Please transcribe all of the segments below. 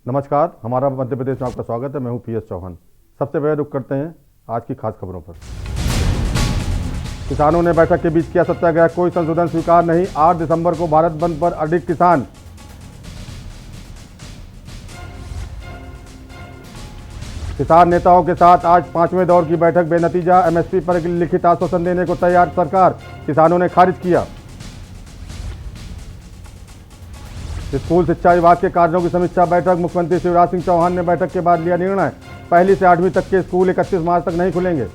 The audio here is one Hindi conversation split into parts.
नमस्कार, हमारा मध्य प्रदेश में आपका स्वागत है। मैं हूं पीएस चौहान। सबसे पहले रुक करते हैं आज की खास खबरों पर। किसानों ने बैठक के बीच किया सत्याग्रह, कोई संशोधन स्वीकार नहीं। 8 दिसंबर को भारत बंद पर अडिग किसान। किसान नेताओं के साथ आज 5वें दौर की बैठक बेनतीजा। एमएसपी पर लिखित आश्वासन देने को तैयार सरकार, किसानों ने खारिज किया। स्कूल शिक्षा विभाग के कार्यों की समीक्षा बैठक, मुख्यमंत्री शिवराज सिंह चौहान ने बैठक के बाद लिया निर्णय, पहली से 8वीं तक के स्कूल 31 मार्च तक नहीं खुलेंगे।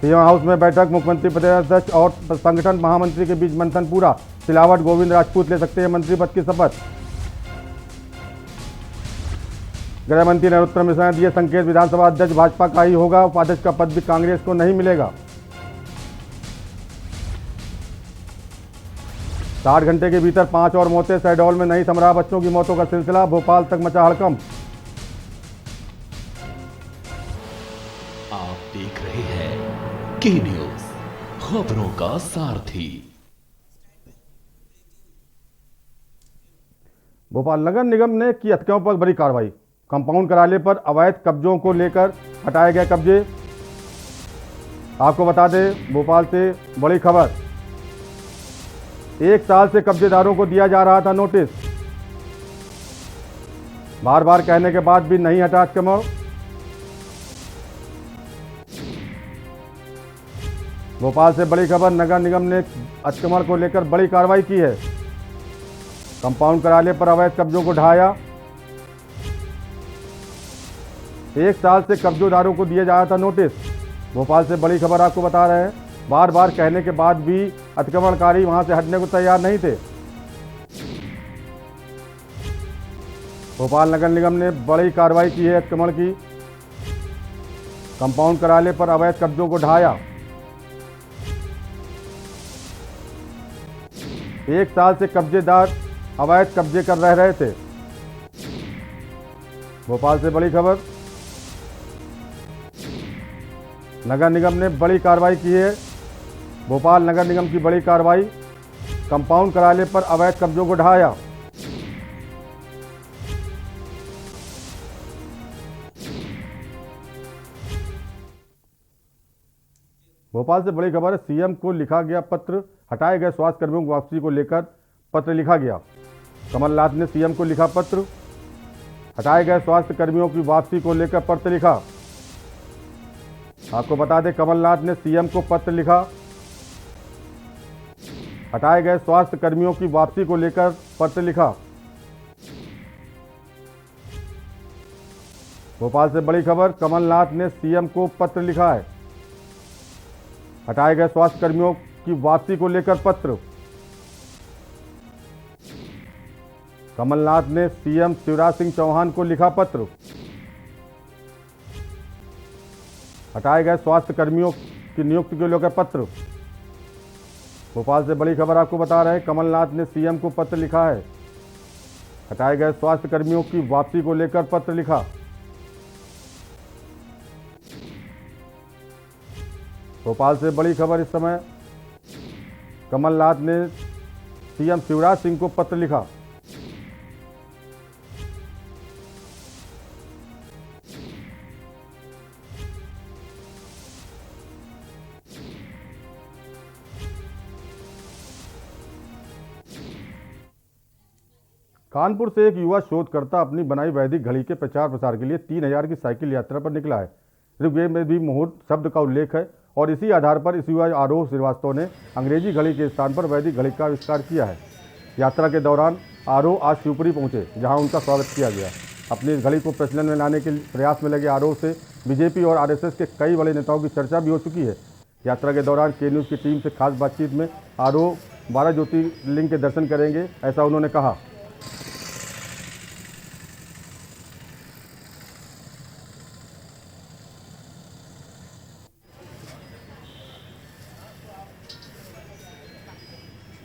सीएम हाउस में बैठक, मुख्यमंत्री प्रदेश अध्यक्ष और संगठन महामंत्री के बीच मंथन पूरा। सिलावट गोविंद राजपूत ले सकते हैं मंत्री पद की शपथ। गृह मंत्री नरोत्तम मिश्रा ने दिए संकेत, विधानसभा अध्यक्ष भाजपा का ही होगा, उपाध्यक्ष का पद भी कांग्रेस को नहीं मिलेगा। 60 घंटे के भीतर 5 और मौतें, शहडोल में नहीं थम रहा बच्चों की मौतों का सिलसिला, भोपाल तक मचा हड़कंप। आप देख रहे हैं के न्यूज, खबरों का सारथी। भोपाल नगर निगम ने की हत्याओं पर बड़ी कार्रवाई, कंपाउंड कराले पर अवैध कब्जों को लेकर हटाए गए कब्जे। आपको बता दें, भोपाल से बड़ी खबर, 1 साल से कब्जेदारों को दिया जा रहा था नोटिस, बार बार कहने के बाद भी नहीं हटा अतिक्रमण। भोपाल से बड़ी खबर, नगर निगम ने अतिक्रमण को लेकर बड़ी कार्रवाई की है, कंपाउंड कराले पर अवैध कब्जों को ढहाया। 1 साल से कब्जेदारों को दिया जा रहा था नोटिस। भोपाल से बड़ी खबर आपको बता रहे हैं, बार बार कहने के बाद भी अतिक्रमणकारी वहां से हटने को तैयार नहीं थे। भोपाल नगर निगम ने बड़ी कार्रवाई की है अतिक्रमण की, कंपाउंड कराले पर अवैध कब्जों को ढहाया। 1 साल से कब्जेदार अवैध कब्जे कर रहे थे। भोपाल से बड़ी खबर, नगर निगम ने बड़ी कार्रवाई की है। भोपाल नगर निगम की बड़ी कार्रवाई, कंपाउंड कराले पर अवैध कब्जों को ढहाया। भोपाल से बड़ी खबर है, सीएम को लिखा गया पत्र, हटाए गए स्वास्थ्य कर्मियों की वापसी को लेकर पत्र लिखा गया। कमलनाथ ने सीएम को लिखा पत्र, हटाए गए स्वास्थ्य कर्मियों की वापसी को लेकर पत्र लिखा। आपको बता दें, कमलनाथ ने सीएम को पत्र लिखा, हटाए गए स्वास्थ्य कर्मियों की वापसी को लेकर पत्र लिखा। भोपाल से बड़ी खबर, कमलनाथ ने सीएम को पत्र लिखा है, हटाए गए स्वास्थ्य कर्मियों की वापसी को लेकर पत्र। कमलनाथ ने सीएम शिवराज सिंह चौहान को लिखा पत्र, हटाए गए स्वास्थ्य कर्मियों की नियुक्ति को लेकर पत्र। भोपाल से बड़ी खबर आपको बता रहे हैं, कमलनाथ ने सीएम को पत्र लिखा है, हटाए गए स्वास्थ्य कर्मियों की वापसी को लेकर पत्र लिखा। भोपाल से बड़ी खबर, इस समय कमलनाथ ने सीएम शिवराज सिंह को पत्र लिखा। कानपुर से एक युवा शोधकर्ता अपनी बनाई वैदिक घड़ी के प्रचार प्रसार के लिए 3000 की साइकिल यात्रा पर निकला है। ऋग्वेद में भी मुहूर्त शब्द का उल्लेख है और इसी आधार पर इस युवा आरोह श्रीवास्तव ने अंग्रेजी घड़ी के स्थान पर वैदिक घड़ी का आविष्कार किया है। यात्रा के दौरान आरोह आज शिवपुरी पहुंचे, जहां उनका स्वागत किया गया। अपनी इस घड़ी को प्रचलन में लाने के प्रयास में लगे आरोह से बीजेपी और आरएसएस के कई बड़े नेताओं की चर्चा भी हो चुकी है। यात्रा के दौरान के न्यूज़ की टीम से खास बातचीत में आरोह 12 ज्योतिर्लिंग के दर्शन करेंगे, ऐसा उन्होंने कहा।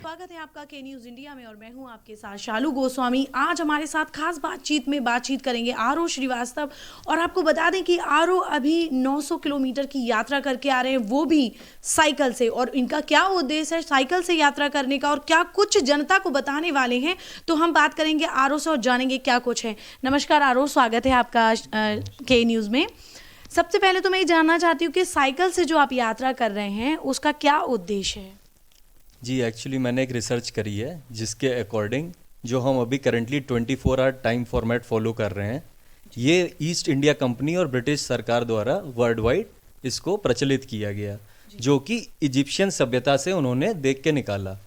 स्वागत है आपका के न्यूज़ इंडिया में और मैं हूं आपके साथ शालू गोस्वामी। आज हमारे साथ खास बातचीत करेंगे आरओ श्रीवास्तव। और आपको बता दें कि आरओ अभी 900 किलोमीटर की यात्रा करके आ रहे हैं, वो भी साइकिल से। और इनका क्या उद्देश्य है साइकिल से यात्रा करने का और क्या कुछ जनता को बताने वाले हैं, तो हम बात करेंगे आरओ से और जानेंगे क्या कुछ है। नमस्कार आरओ, स्वागत है आपका के न्यूज़ में। सबसे पहले तो मैं ये जानना चाहती हूँ कि साइकिल से जो आप यात्रा कर रहे हैं उसका क्या उद्देश्य है। जी एक्चुअली मैंने एक रिसर्च करी है जिसके अकॉर्डिंग जो हम अभी currently 24 hour time format follow कर रहे हैं, ये ईस्ट इंडिया कंपनी और ब्रिटिश सरकार द्वारा वर्ल्ड वाइड इसको प्रचलित किया गया, जो कि इजिप्शियन सभ्यता से उन्होंने देख के निकाला।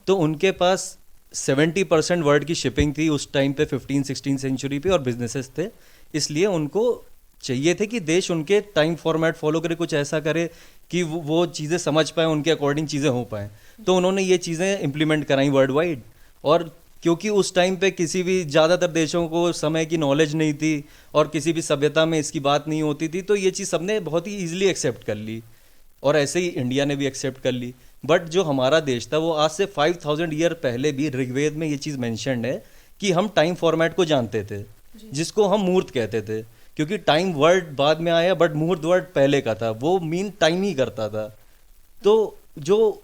तो उनके पास 70% वर्ल्ड की शिपिंग थी उस टाइम पे 15-16 सेंचुरी पे, और बिजनेसेस थे। इसलिए उनको चाहिए थे कि देश उनके टाइम फॉर्मेट फॉलो करे, कुछ ऐसा करे कि वो चीज़ें समझ पाए, उनके अकॉर्डिंग चीज़ें हो पाएँ। तो उन्होंने ये चीज़ें इम्प्लीमेंट कराई वर्ल्ड वाइड। और क्योंकि उस टाइम पे किसी भी ज़्यादातर देशों को समय की नॉलेज नहीं थी और किसी भी सभ्यता में इसकी बात नहीं होती थी, तो ये चीज़ सबने बहुत ही ईजिली एक्सेप्ट कर ली, और ऐसे ही इंडिया ने भी एक्सेप्ट कर ली। बट जो हमारा देश था वो आज से 5000 ईयर पहले भी ऋग्वेद में ये चीज़ मैंशनड है कि हम टाइम फॉर्मेट को जानते थे, जिसको हम मुहूर्त कहते थे। क्योंकि टाइम वर्ड बाद में आया बट मुहूर्त वर्ड पहले का था, वो मीन टाइम ही करता था। तो जो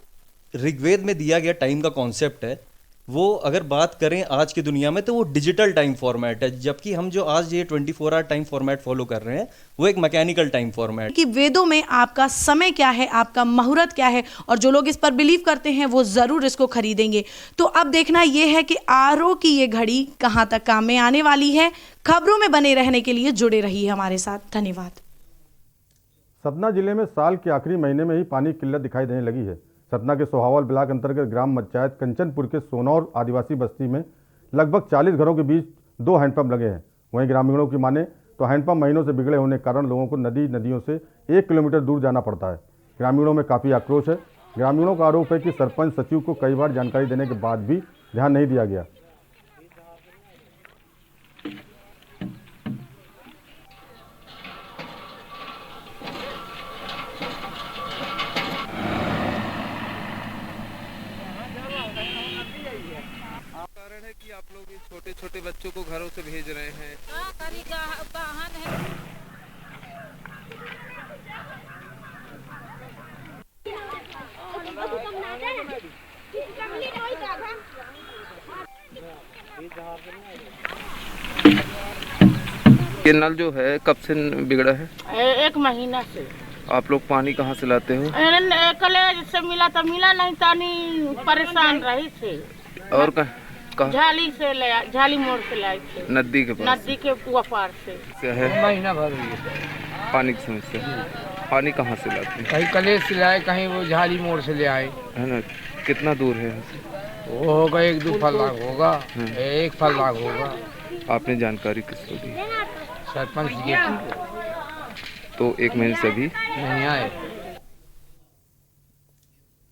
ऋग्वेद में दिया गया टाइम का कॉन्सेप्ट है, वो अगर बात करें आज की दुनिया में तो वो डिजिटल टाइम फॉर्मेट है, जबकि हम जो आज ये 24 आवर टाइम फॉर्मेट फॉलो कर रहे हैं वो एक मैकेनिकल टाइम फॉर्मेट। कि वेदों में आपका समय क्या है, आपका मुहूर्त क्या है, और जो लोग इस पर बिलीव करते हैं वो ज़रूर इसको खरीदेंगे। तो अब देखना ये है कि आरओ की ये घड़ी कहाँ तक काम में आने वाली है। खबरों में बने रहने के लिए जुड़े रहिए हमारे साथ। धन्यवाद। सतना जिले में साल के आखिरी महीने में ही पानी की किल्लत दिखाई देने लगी है। सतना के सोहावल ब्लॉक अंतर्गत ग्राम पंचायत कंचनपुर के सोनौर आदिवासी बस्ती में लगभग 40 घरों के बीच 2 हैंडपंप लगे हैं। वहीं ग्रामीणों की माने तो हैंडपंप महीनों से बिगड़े होने के कारण लोगों को नदियों से 1 किलोमीटर दूर जाना पड़ता है। ग्रामीणों में काफ़ी आक्रोश है। ग्रामीणों का आरोप है कि सरपंच सचिव को कई बार जानकारी देने के बाद भी ध्यान नहीं दिया गया। कारण है कि आप लोग छोटे छोटे बच्चों को घरों से भेज रहे हैं। ये नल जो है कब से बिगड़ा है? 1 महीना से। आप लोग पानी कहाँ से लाते हो? कॉलेज से मिला तो मिला, नहीं तानी परेशान रही थे। और झाली से ले, झाली मोड़ से लाए थे, नदी के पास। नदी के पार से। क्या है? महीना भर हुई है। पानी की समस्या। पानी कहाँ से लाते हैं? कहीं कलेज से लाए, कहीं वो झाली मोड़ से ले आए। है ना? कितना दूर है यहाँ से? वो होगा 1-2 फरलांग होगा, 1 फरलांग होगा। आपने जानकारी किसको दी? सरपंच जी तो 1 महीने से भी नहीं आए।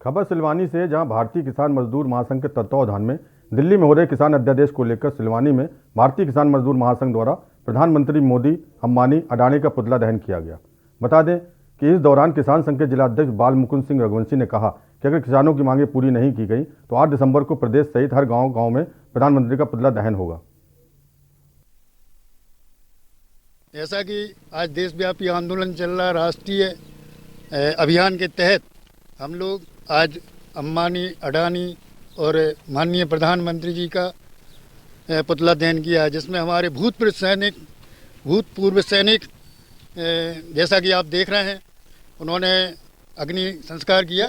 खबर सिलवानी से, जहां भारतीय किसान मजदूर महासंघ के तत्वावधान में दिल्ली में हो रहे किसान अध्यादेश को लेकर सिलवानी में भारतीय किसान मजदूर महासंघ द्वारा प्रधानमंत्री मोदी, अंबानी, अडानी का पुतला दहन किया गया। बता दें कि इस दौरान किसान संघ के जिलाध्यक्ष बाल मुकुंद सिंह रघुवंशी ने कहा कि अगर किसानों की मांगें पूरी नहीं की गई तो 8 दिसंबर को प्रदेश सहित हर गांव में प्रधानमंत्री का पुतला दहन होगा। जैसा कि आज देशव्यापी आंदोलन चल रहा, राष्ट्रीय अभियान के तहत हम लोग आज अंबानी, अडानी और माननीय प्रधानमंत्री जी का पुतला दहन किया है, जिसमें हमारे भूतपूर्व सैनिक जैसा कि आप देख रहे हैं, उन्होंने अग्नि संस्कार किया।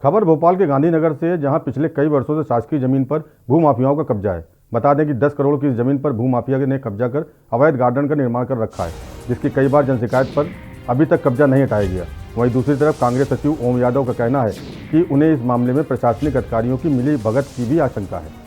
खबर भोपाल के गांधीनगर से, जहां पिछले कई वर्षों से शासकीय जमीन पर भूमाफियाओं का कब्जा है। बता दें कि 10 करोड़ की इस जमीन पर भूमाफिया ने कब्जा कर अवैध गार्डन का निर्माण कर रखा है, जिसकी कई बार जन शिकायत पर अभी तक कब्जा नहीं हटाया गया। वहीं दूसरी तरफ कांग्रेस सचिव ओम यादव का कहना है कि उन्हें इस मामले में प्रशासनिक अधिकारियों की मिली भगत की भी आशंका है।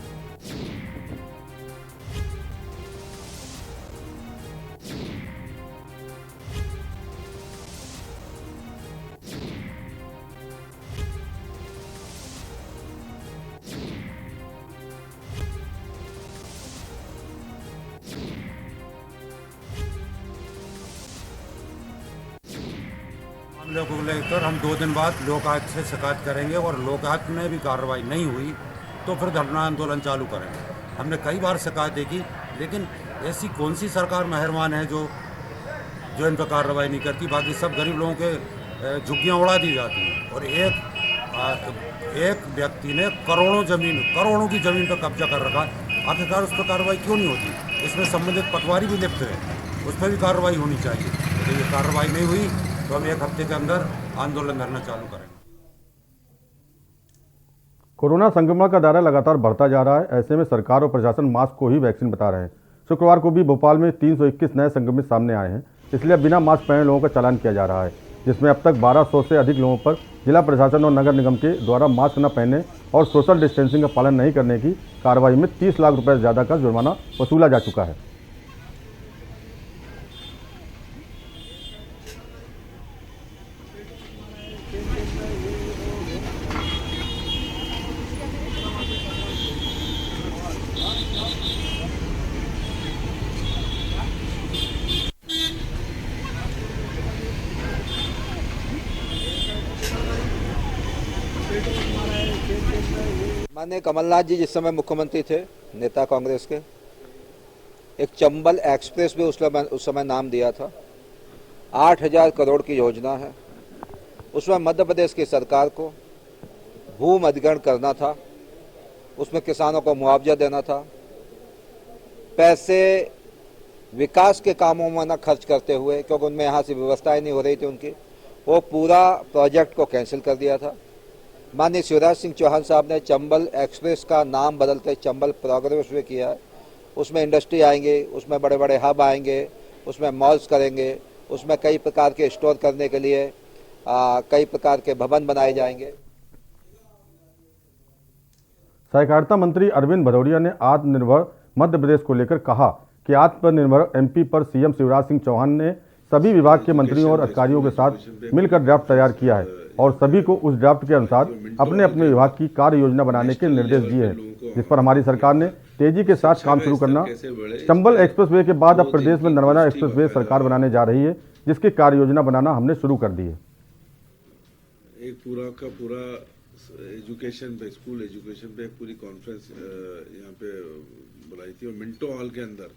मामले को लेकर हम 2 दिन बाद लोक आयुक्त से शिकायत करेंगे और लोक आयुक्त में भी कार्रवाई नहीं हुई तो फिर धरना आंदोलन चालू करेंगे। हमने कई बार शिकायतें की, लेकिन ऐसी कौन सी सरकार मेहरबान है जो इन पर कार्रवाई नहीं करती। बाकी सब गरीब लोगों के झुग्गियाँ उड़ा दी जाती हैं और एक व्यक्ति ने करोड़ों की ज़मीन पर कब्जा कर रखा। आखिरकार उस पर कार्रवाई क्यों नहीं होती? इसमें संबंधित पटवारी भी लिप्त है, उस पर भी कार्रवाई होनी चाहिए। तो ये कार्रवाई नहीं हुई तो हम 1 हफ्ते के अंदर आंदोलन धरना चालू करेंगे। कोरोना संक्रमण का दायरा लगातार बढ़ता जा रहा है। ऐसे में सरकार और प्रशासन मास्क को ही वैक्सीन बता रहे हैं। शुक्रवार को भी भोपाल में 321 नए संक्रमित सामने आए हैं, इसलिए बिना मास्क पहने लोगों का चालान किया जा रहा है, जिसमें अब तक 1200 से अधिक लोगों पर जिला प्रशासन और नगर निगम के द्वारा मास्क न पहनने और सोशल डिस्टेंसिंग का पालन नहीं करने की कार्रवाई में 30 लाख रुपये से ज़्यादा का जुर्माना वसूला जा चुका है। माननीय कमलनाथ जी जिस समय मुख्यमंत्री थे, नेता कांग्रेस के, एक चंबल एक्सप्रेस भी उस समय नाम दिया था। 8,000 करोड़ की योजना है। उसमें मध्य प्रदेश की सरकार को भूमि अधिग्रहण करना था, उसमें किसानों को मुआवजा देना था। पैसे विकास के कामों में न खर्च करते हुए, क्योंकि उनमें यहाँ से व्यवस्थाएं नहीं हो रही थी उनकी, वो पूरा प्रोजेक्ट को कैंसिल कर दिया था। माननीय शिवराज सिंह चौहान साहब ने चंबल एक्सप्रेस का नाम बदलते चंबल प्रोग्रेस वे किया है। उसमें इंडस्ट्री आएंगे, उसमें बड़े बड़े हब आएंगे, उसमें मॉल्स करेंगे, उसमें कई प्रकार के स्टोर करने के लिए कई प्रकार के भवन बनाए जाएंगे। सहकारिता मंत्री अरविंद भदौरिया ने आत्मनिर्भर मध्य प्रदेश को लेकर कहा कि आत्मनिर्भर एमपी पर सीएम शिवराज सिंह चौहान ने सभी विभाग के मंत्रियों और अधिकारियों के साथ मिलकर ड्राफ्ट तैयार किया है और सभी को उस ड्राफ्ट के अनुसार अपने अपने विभाग की कार्य योजना बनाने के निर्देश दिए हैं, जिस पर हमारी सरकार ने तेजी के साथ काम शुरू करना। चंबल एक्सप्रेसवे के बाद अब प्रदेश में नर्मदा एक्सप्रेसवे सरकार बनाने जा रही है, जिसकी कार्य योजना बनाना हमने शुरू कर दी है। एक पूरा का पूरा एजुकेशन पे, स्कूल एजुकेशन पे एक पूरी कॉन्फ्रेंस यहाँ पे बुलाई थी और मिंटो हॉल के अंदर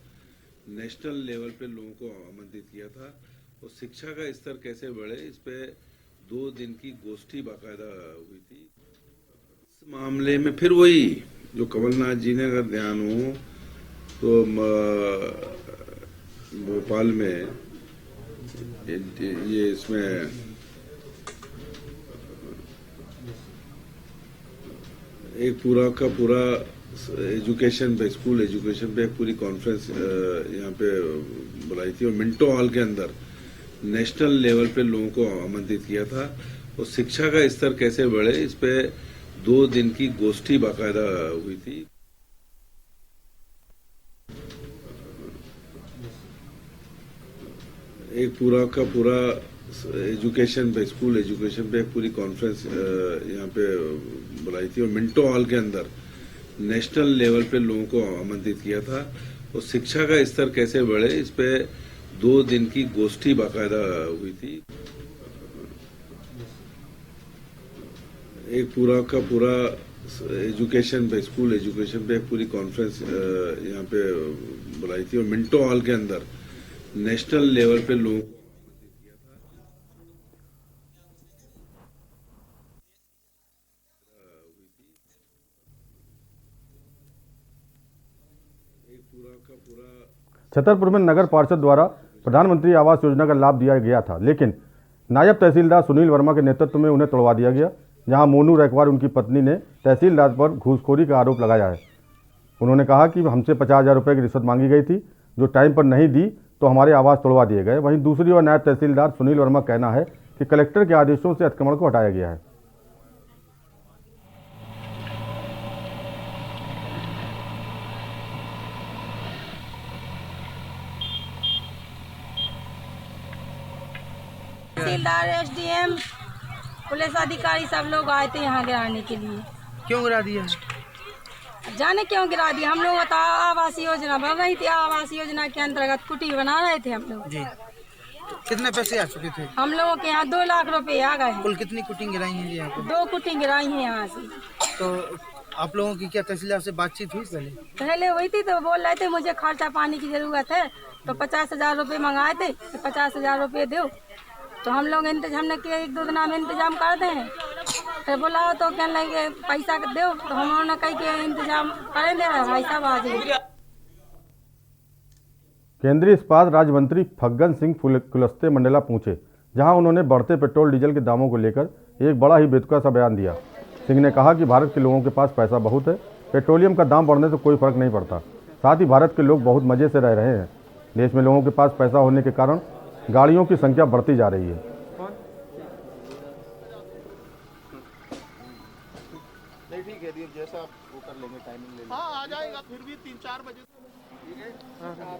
नेशनल लेवल पे लोगों को आमंत्रित किया था। और शिक्षा का स्तर कैसे बढ़े, इस पे 2 दिन की गोष्ठी बाकायदा हुई थी। इस मामले में फिर वही जो कमलनाथ जी ने अगर ध्यान हो तो भोपाल में ये इसमें एक पूरा का पूरा एजुकेशन पे, स्कूल एजुकेशन पे एक पूरी कॉन्फ्रेंस यहाँ पे बुलाई थी और मिंटो हॉल के अंदर नेशनल लेवल पे लोगों को आमंत्रित किया था। और शिक्षा का स्तर कैसे बढ़े, इस पे 2 दिन की गोष्ठी बाकायदा हुई थी। एक पूरा का पूरा एजुकेशन पे, स्कूल एजुकेशन पे एक पूरी कॉन्फ्रेंस यहाँ पे बुलाई थी और मिंटो हॉल के अंदर नेशनल लेवल पे लोगों को आमंत्रित किया था। और शिक्षा का स्तर कैसे बढ़े, इस पे 2 दिन की गोष्ठी बाकायदा हुई थी। एक पूरा का पूरा एजुकेशन पे, स्कूल एजुकेशन पे एक पूरी कॉन्फ्रेंस यहाँ पे बुलाई थी और मिंटो हॉल के अंदर नेशनल लेवल पे लोगों को छतरपुर में नगर पार्षद द्वारा प्रधानमंत्री आवास योजना का लाभ दिया गया था, लेकिन नायब तहसीलदार सुनील वर्मा के नेतृत्व में उन्हें तोड़वा दिया गया, जहां मोनू रैकवार उनकी पत्नी ने तहसीलदार पर घूसखोरी का आरोप लगाया है। उन्होंने कहा कि हमसे 50,000 रुपये की रिश्वत मांगी गई थी, जो टाइम पर नहीं दी तो हमारे आवास तोड़वा दिए गए। वहीं दूसरी ओर नायब तहसीलदार सुनील वर्मा का कहना है कि कलेक्टर के आदेशों से अतिक्रमण को हटाया गया है। तहसीलदार, एसडीएम, पुलिस अधिकारी सब लोग आए थे यहाँ गिराने के लिए। क्यों गिरा दिया? जाने क्यों गिरा दिया। हम लोग आवास योजना बन रही थी, आवास योजना के अंतर्गत कुटी बना रहे थे हम लोग जी। कितने पैसे आ चुके थे? हम लोगों के यहाँ 2 लाख रुपए आ गए हैं। कुल कितनी कुटिंग गिराई है जी यहाँ पे? 2 कुटिंग गिराई है यहाँ से। तो आप लोगों की क्या तहसीलदार से बातचीत हुई पहले हुई थी, तो बोल रहे थे मुझे खर्चा पानी की जरूरत है, तो 50,000 रुपये मंगाए थे कि 50,000 रुपये दो। तो हम लोग इंतजाम ने किया, 1-2 दिन में इंतजाम कर दें। फिर बोला तो कहने लगे पैसा दो, तो हम लोगों ने कही कि इंतजाम करेंगे भाई साहब आज। केंद्रीय इस्पात राज्य मंत्री फग्गन सिंह कुलस्ते मंडला पहुंचे, जहां उन्होंने बढ़ते पेट्रोल डीजल के दामों को लेकर एक बड़ा ही बेतुका सा बयान दिया। सिंह ने कहा कि भारत के लोगों के पास पैसा बहुत है, पेट्रोलियम का दाम बढ़ने से कोई फर्क नहीं पड़ता। साथ ही भारत के लोग बहुत मजे से रह रहे हैं। देश में लोगों के पास पैसा होने के कारण गाड़ियों की संख्या बढ़ती जा रही है। ठीक है, जैसा आप वो कर लेंगे, टाइमिंग ले लेंगे। हाँ, आ जाएगा फिर भी 3-4 बजे। ठीक है,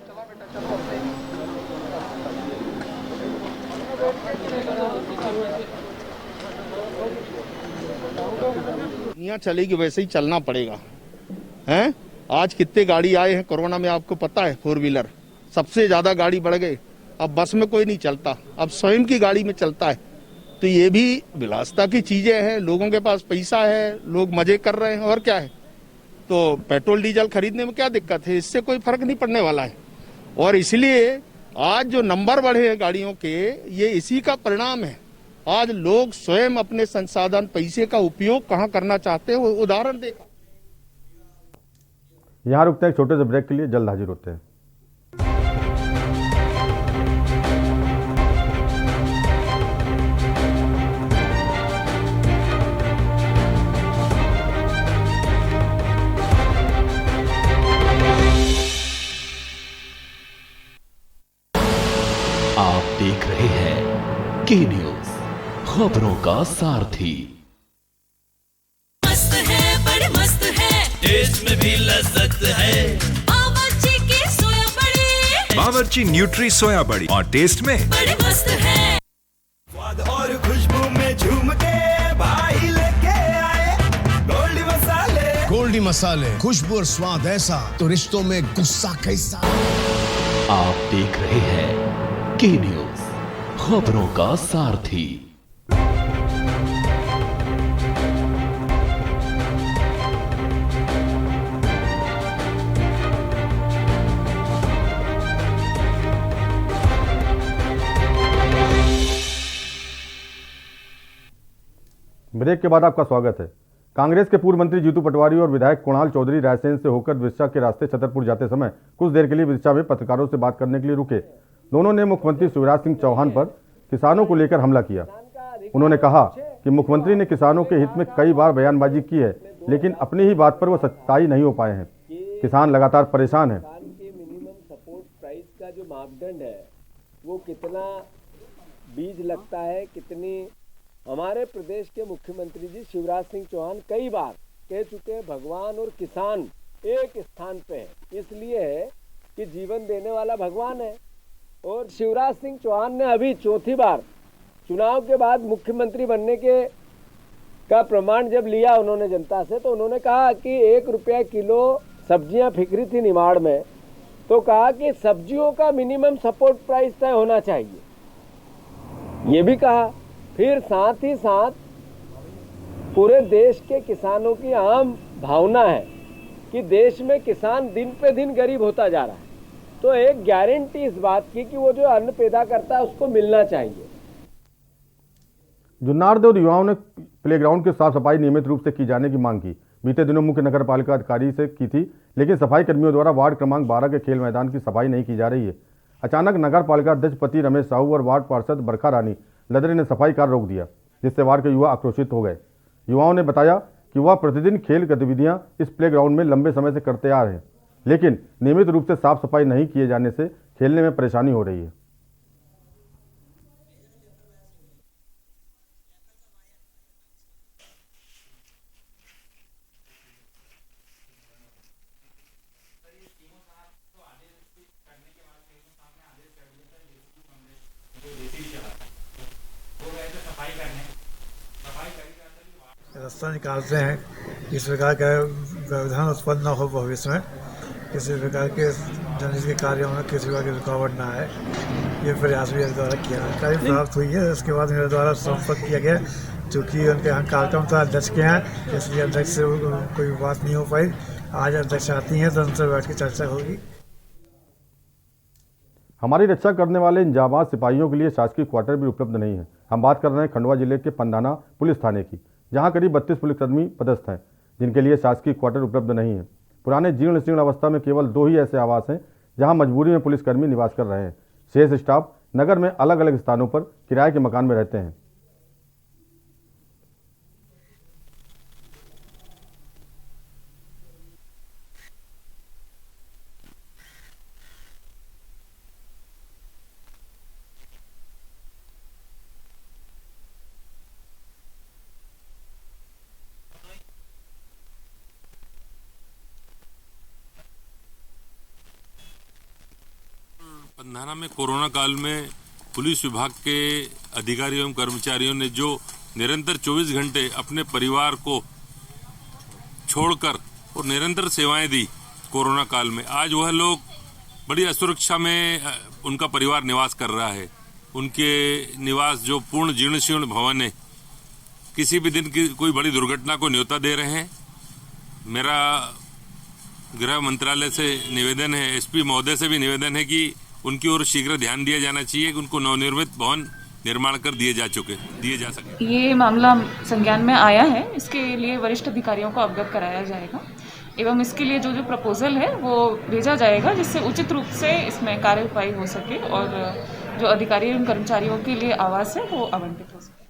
चला बेटा, यहाँ चलेगी वैसे ही चलना पड़ेगा। हैं? आज कितने गाड़ी आए हैं कोरोना में, आपको पता है? 4 व्हीलर सबसे ज्यादा गाड़ी बढ़ गए। अब बस में कोई नहीं चलता, अब स्वयं की गाड़ी में चलता है। तो ये भी विलासिता की चीजें हैं, लोगों के पास पैसा है, लोग मजे कर रहे हैं, और क्या है। तो पेट्रोल डीजल खरीदने में क्या दिक्कत है, इससे कोई फर्क नहीं पड़ने वाला है। और इसलिए आज जो नंबर बढ़े हैं गाड़ियों के, ये इसी का परिणाम है। आज लोग स्वयं अपने संसाधन पैसे का उपयोग कहाँ करना चाहते हैं, वो उदाहरण देखो। यहाँ रुकते हैं एक छोटे से ब्रेक के लिए, जल्द हाजिर होते हैं। आप देख रहे हैं के न्यूज, खबरों का सारथी। मस्त है, बड़े मस्त है, टेस्ट में भी लज्जत है। बावर्ची की सोया बड़ी, बावर्ची न्यूट्री सोया बड़ी, और टेस्ट में बड़े मस्त है। स्वाद और खुशबू में झूम के भाई लेके आए गोल्डी मसाले। गोल्डी मसाले, खुशबू और स्वाद ऐसा तो रिश्तों में गुस्सा कैसा। आप देख रहे हैं के न्यूज, खबरों का सारथी। ब्रेक के बाद आपका स्वागत है। कांग्रेस के पूर्व मंत्री जीतू पटवारी और विधायक कुणाल चौधरी रायसेन से होकर विदिशा के रास्ते छतरपुर जाते समय कुछ देर के लिए विदिशा में पत्रकारों से बात करने के लिए रुके। दोनों ने मुख्यमंत्री शिवराज सिंह चौहान पर किसानों को लेकर हमला किया। उन्होंने कहा कि मुख्यमंत्री ने किसानों के हित में कई बार बयानबाजी की है, लेकिन अपनी ही बात पर वो सच्चाई नहीं हो पाए हैं। किसान लगातार परेशान हैं। मिनिमम सपोर्ट प्राइस का जो मापदंड है वो कितना बीज लगता है, कितनी, हमारे प्रदेश के मुख्यमंत्री जी शिवराज सिंह चौहान कई बार कह चुके हैं भगवान और किसान एक स्थान पे है। इसलिए है कि जीवन देने वाला भगवान है। और शिवराज सिंह चौहान ने अभी चौथी बार चुनाव के बाद मुख्यमंत्री बनने का प्रमाण जब लिया उन्होंने जनता से, तो उन्होंने कहा कि 1 रुपया किलो सब्जियां फिक्री थी निमाड़ में, तो कहा कि सब्जियों का मिनिमम सपोर्ट प्राइस तय होना चाहिए, ये भी कहा। फिर साथ ही साथ पूरे देश के किसानों की आम भावना है कि देश में किसान दिन पे दिन गरीब होता जा रहा है, तो एक गारंटी इस बात की कि वो जो अन्न पैदा करता है उसको मिलना चाहिए। जुन्नारदेव युवाओं ने प्लेग्राउंड की साफ सफाई नियमित रूप से की जाने की मांग की। बीते दिनों मुख्य नगर पालिका अधिकारी से की थी, लेकिन सफाई कर्मियों द्वारा वार्ड क्रमांक 12 के खेल मैदान की सफाई नहीं की जा रही है। अचानक नगर पालिका अध्यक्ष पति रमेश साहू और वार्ड पार्षद बरखा रानी लदरे ने सफाई कार्य रोक दिया, जिससे वार्ड के युवा आक्रोशित हो गए। युवाओं ने बताया कि वह प्रतिदिन खेल गतिविधियां इस प्लेग्राउंड में लंबे समय से करते आ रहे हैं, लेकिन नियमित रूप से साफ सफाई नहीं किए जाने से खेलने में परेशानी हो रही है। रास्ता निकालते हैं, इस प्रकार का व्यवधान उत्पन्न न हो भविष्य में, किसी प्रकार के जनहित के कार्यों में किसी प्रकार की रुकावट न आए। ये प्रयास मेरे द्वारा किया जानकारी प्राप्त हुई है। उसके बाद मेरे द्वारा संपर्क किया गया, चूँकि उनके यहाँ कार्यक्रम था अध्यक्ष के हैं, इसलिए अध्यक्ष से कोई बात नहीं हो पाई। आज अध्यक्ष आती हैं तो उनसे बैठ के चर्चा होगी। हमारी रक्षा करने वाले इन जाबाज सिपाहियों के लिए शासकीय क्वार्टर भी उपलब्ध नहीं है। हम बात कर रहे हैं खंडवा जिले के पंधाना पुलिस थाने की, जहां करीब 32 पुलिसकर्मी पदस्थ हैं, जिनके लिए शासकीय क्वार्टर उपलब्ध नहीं है। पुराने जीर्ण शीर्ण अवस्था में केवल 2 ही ऐसे आवास हैं जहां मजबूरी में पुलिसकर्मी निवास कर रहे हैं। शेष स्टाफ नगर में अलग अलग स्थानों पर किराए के मकान में रहते हैं। पंधाना में कोरोना काल में पुलिस विभाग के अधिकारियों एवं कर्मचारियों ने जो निरंतर 24 घंटे अपने परिवार को छोड़कर और निरंतर सेवाएं दी कोरोना काल में, आज वह लोग बड़ी असुरक्षा में उनका परिवार निवास कर रहा है। उनके निवास जो पूर्ण जीर्ण शीर्ण भवन है, किसी भी दिन की कोई बड़ी दुर्घटना को न्योता दे रहे हैं। मेरा गृह मंत्रालय से निवेदन है, एसपी महोदय से भी निवेदन है कि उनकी ओर शीघ्र ध्यान दिया जाना चाहिए कि उनको नवनिर्मित भवन निर्माण कर दिए जा सके। ये मामला संज्ञान में आया है, इसके लिए वरिष्ठ अधिकारियों को अवगत कराया जाएगा एवं इसके लिए जो प्रपोजल है वो भेजा जाएगा, जिससे उचित रूप से इसमें कार्यवाही हो सके और जो अधिकारी एवं कर्मचारियों के लिए आवास है वो आवंटित हो सके।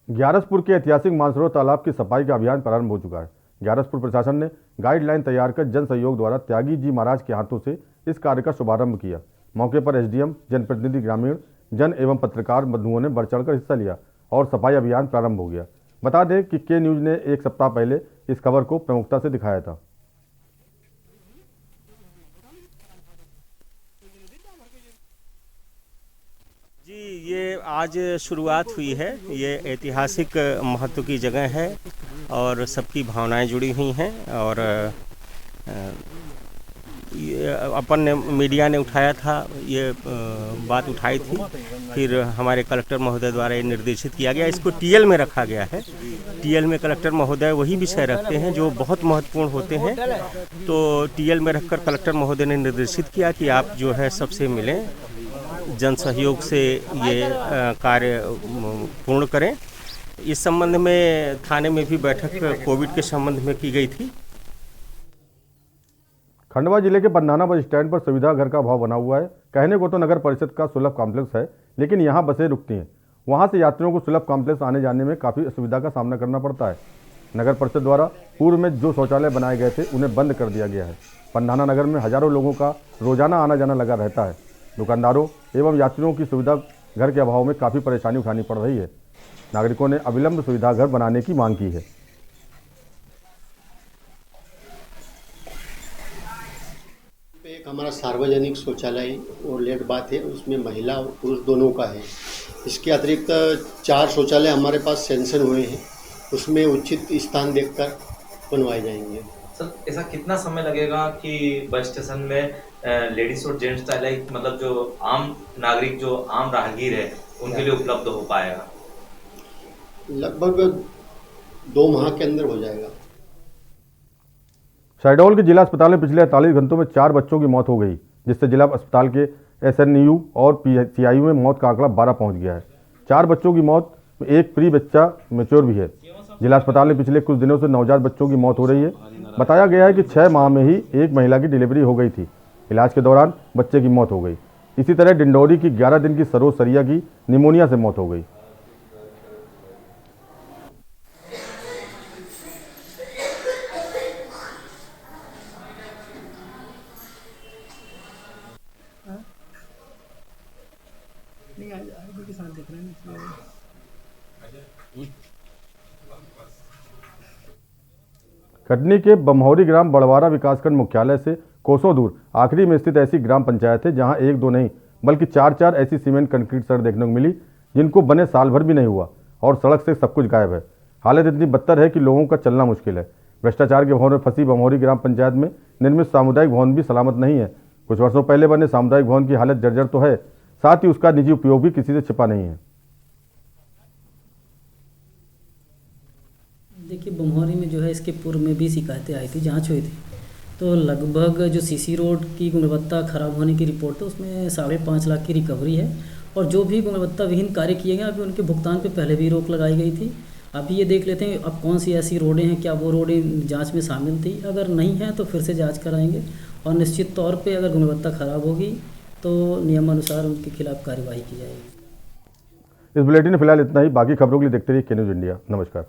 ग्यारसपुर के ऐतिहासिक मानसरोवर तालाब की सफाई का अभियान प्रारंभ हो चुका है। ग्यारसपुर प्रशासन ने गाइडलाइन तैयार कर जन सहयोग द्वारा त्यागी जी महाराज के हाथों से इस कार्य का शुभारंभ किया। मौके पर एसडीएम, जनप्रतिनिधि, ग्रामीण जन एवं पत्रकार बंधुओं ने बढ़ चढ़कर हिस्सा लिया और सफाई अभियान प्रारंभ हो गया। बता दें कि के न्यूज ने 1 सप्ताह पहले इस खबर को प्रमुखता से दिखाया था। जी, ये आज शुरुआत हुई है। ये ऐतिहासिक महत्व की जगह है और सबकी भावनाएं जुड़ी हुई हैं और ये अपन ने मीडिया ने उठाया था, ये बात उठाई थी, फिर हमारे कलेक्टर महोदय द्वारा ये निर्देशित किया गया। इसको टीएल में रखा गया है। टीएल में कलेक्टर महोदय वही विषय रखते हैं जो बहुत महत्वपूर्ण होते हैं, तो टीएल में रखकर कलेक्टर महोदय ने निर्देशित किया कि आप जो है सबसे मिलें, जन सहयोग से ये कार्य पूर्ण करें। इस संबंध में थाने में भी बैठक कोविड के संबंध में की गई थी। खंडवा जिले के पंधाना बस स्टैंड पर सुविधा घर का अभाव बना हुआ है। कहने को तो नगर परिषद का सुलभ कॉम्प्लेक्स है, लेकिन यहाँ बसें रुकती हैं। वहाँ से यात्रियों को सुलभ कॉम्प्लेक्स आने जाने में काफ़ी असुविधा का सामना करना पड़ता है। नगर परिषद द्वारा पूर्व में जो शौचालय बनाए गए थे उन्हें बंद कर दिया गया है। पंधाना नगर में हजारों लोगों का रोजाना आना जाना लगा रहता है। दुकानदारों एवं यात्रियों की सुविधा घर के अभाव में काफ़ी परेशानी उठानी पड़ रही है। नागरिकों ने अविलंब सुविधा घर बनाने की मांग की है। एक हमारा सार्वजनिक शौचालय और लेट बात है, उसमें महिला और पुरुष दोनों का है। इसके अतिरिक्त 4 शौचालय हमारे पास सेंशन हुए हैं, उसमें उचित स्थान देखकर बनवाए जाएंगे। सर, ऐसा कितना समय लगेगा कि बस स्टेशन में लेडीज और जेंट्स टॉयलेट, मतलब जो आम नागरिक, जो आम राहगीर है, उनके लिए उपलब्ध हो पाएगा? लगभग 2 माह के अंदर हो जाएगा। शहडोल के जिला अस्पताल में पिछले 48 घंटों में 4 बच्चों की मौत हो गई, जिससे जिला अस्पताल के एसएनयू और पीआईयू में मौत का आंकड़ा 12 पहुंच गया है। 4 बच्चों की मौत में एक प्री बच्चा मैच्योर भी है। जिला अस्पताल में पिछले कुछ दिनों से नवजात बच्चों की मौत हो रही है। बताया गया है कि 6 माह में ही एक महिला की डिलीवरी हो गई थी। इलाज के दौरान बच्चे की मौत हो गई। इसी तरह डिंडोरी की 11 दिन की सरोज सरिया की निमोनिया से मौत हो गई। कटनी के बमहौरी ग्राम बड़वारा विकासखंड मुख्यालय से कोसों दूर आखिरी में स्थित ऐसी ग्राम पंचायत है जहां 1-2 नहीं बल्कि 4-4 ऐसी सीमेंट कंक्रीट सड़क देखने को मिली, जिनको बने साल भर भी नहीं हुआ और सड़क से सब कुछ गायब है। हालत इतनी बदतर है कि लोगों का चलना मुश्किल है। भ्रष्टाचार के भंवर में फंसी बमहौरी ग्राम पंचायत में निर्मित सामुदायिक भवन भी सलामत नहीं है। कुछ वर्षों पहले बने सामुदायिक भवन की हालत जर्जर तो है, साथ ही उसका निजी उपयोग भी किसी से छिपा नहीं है। देखिए, बमोहरी में जो है इसके पूर्व में भी शिकायतें आई थी, जांच हुई थी, तो लगभग जो सीसी रोड की गुणवत्ता खराब होने की रिपोर्ट है उसमें 5.5 लाख की रिकवरी है। और जो भी गुणवत्ता विहीन कार्य किए गए अभी उनके भुगतान पे पहले भी रोक लगाई गई थी। अभी ये देख लेते हैं अब कौन सी ऐसी रोडें हैं, क्या वो रोडें जांच में शामिल थी, अगर नहीं है तो फिर से जांच कराएंगे और निश्चित तौर पे अगर गुणवत्ता खराब होगी तो नियमानुसार उनके खिलाफ कार्यवाही की जाएगी। इस बुलेटिन में फिलहाल इतना ही। बाकी खबरों के लिए देखते रहिए के न्यूज़ इंडिया। नमस्कार।